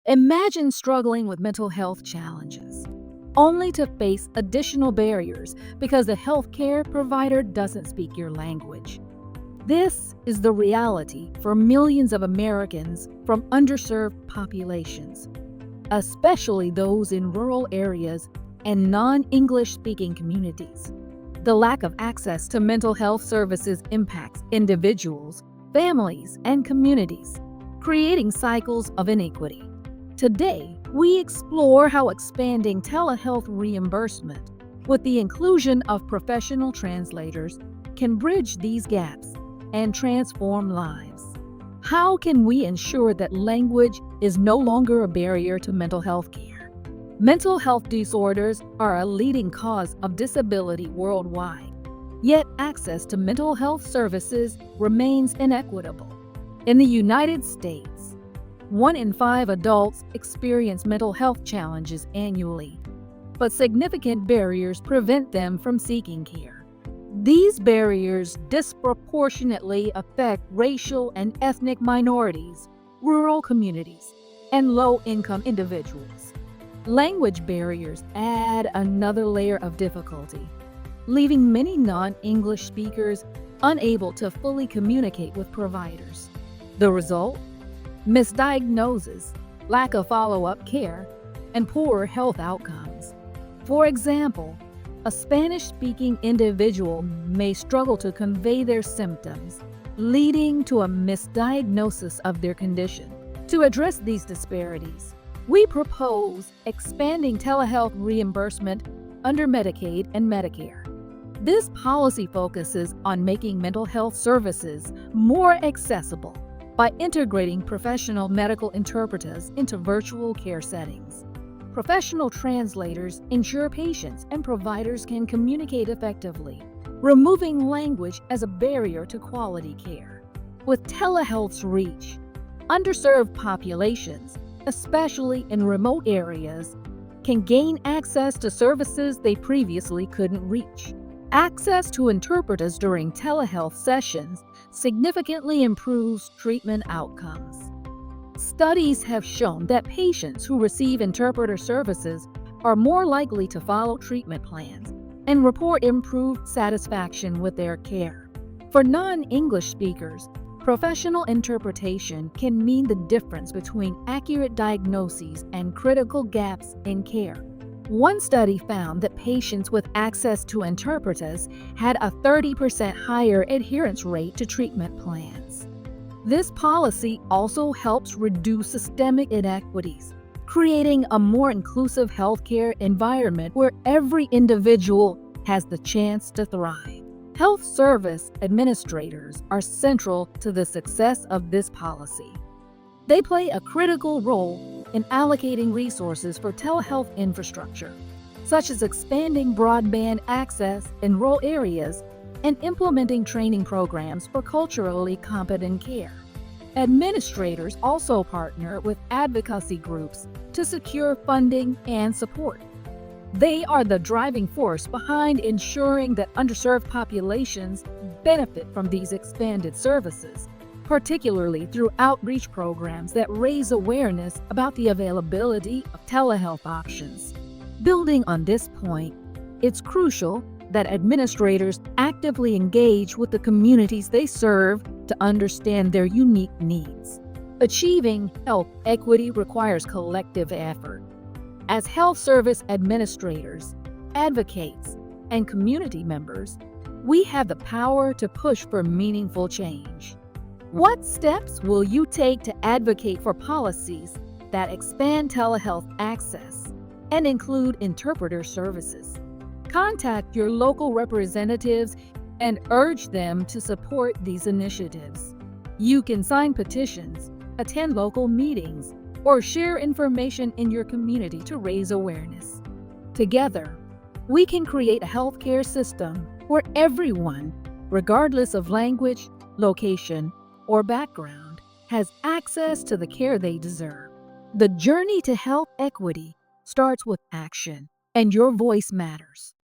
Imagine struggling with mental health challenges, only to face additional barriers because the healthcare provider doesn't speak your language. This is the reality for millions of Americans from underserved populations, especially those in rural areas and non-English speaking communities. The lack of access to mental health services impacts individuals, families, and communities, creating cycles of inequity. Today, we explore how expanding telehealth reimbursement with the inclusion of professional translators can bridge these gaps and transform lives. How can we ensure that language is no longer a barrier to mental health care? Mental health disorders are a leading cause of disability worldwide, yet access to mental health services remains inequitable. In the United States, 1 in 5 adults experience mental health challenges annually, but significant barriers prevent them from seeking care. These barriers disproportionately affect racial and ethnic minorities, rural communities, and low-income individuals. Language barriers add another layer of difficulty, leaving many non-English speakers unable to fully communicate with providers. The result? Misdiagnosis, lack of follow-up care, and poor health outcomes. For example, a Spanish-speaking individual may struggle to convey their symptoms, leading to a misdiagnosis of their condition. To address these disparities, we propose expanding telehealth reimbursement under Medicaid and Medicare. This policy focuses on making mental health services more accessible by integrating professional medical interpreters into virtual care settings. Professional translators ensure patients and providers can communicate effectively, removing language as a barrier to quality care. With telehealth's reach, underserved populations, especially in remote areas, can gain access to services they previously couldn't reach. Access to interpreters during telehealth sessions significantly improves treatment outcomes. Studies have shown that patients who receive interpreter services are more likely to follow treatment plans and report improved satisfaction with their care. For non-English speakers, professional interpretation can mean the difference between accurate diagnoses and critical gaps in care. One study found that patients with access to interpreters had a 30% higher adherence rate to treatment plans. This policy also helps reduce systemic inequities, creating a more inclusive healthcare environment where every individual has the chance to thrive. Health service administrators are central to the success of this policy. They play a critical role in allocating resources for telehealth infrastructure, such as expanding broadband access in rural areas and implementing training programs for culturally competent care. Administrators also partner with advocacy groups to secure funding and support. They are the driving force behind ensuring that underserved populations benefit from these expanded services, particularly through outreach programs that raise awareness about the availability of telehealth options. Building on this point, it's crucial that administrators actively engage with the communities they serve to understand their unique needs. Achieving health equity requires collective effort. As health service administrators, advocates, and community members, we have the power to push for meaningful change. What steps will you take to advocate for policies that expand telehealth access and include interpreter services? Contact your local representatives and urge them to support these initiatives. You can sign petitions, attend local meetings, or share information in your community to raise awareness. Together, we can create a healthcare system where everyone, regardless of language, location, or background, has access to the care they deserve. The journey to health equity starts with action, and your voice matters.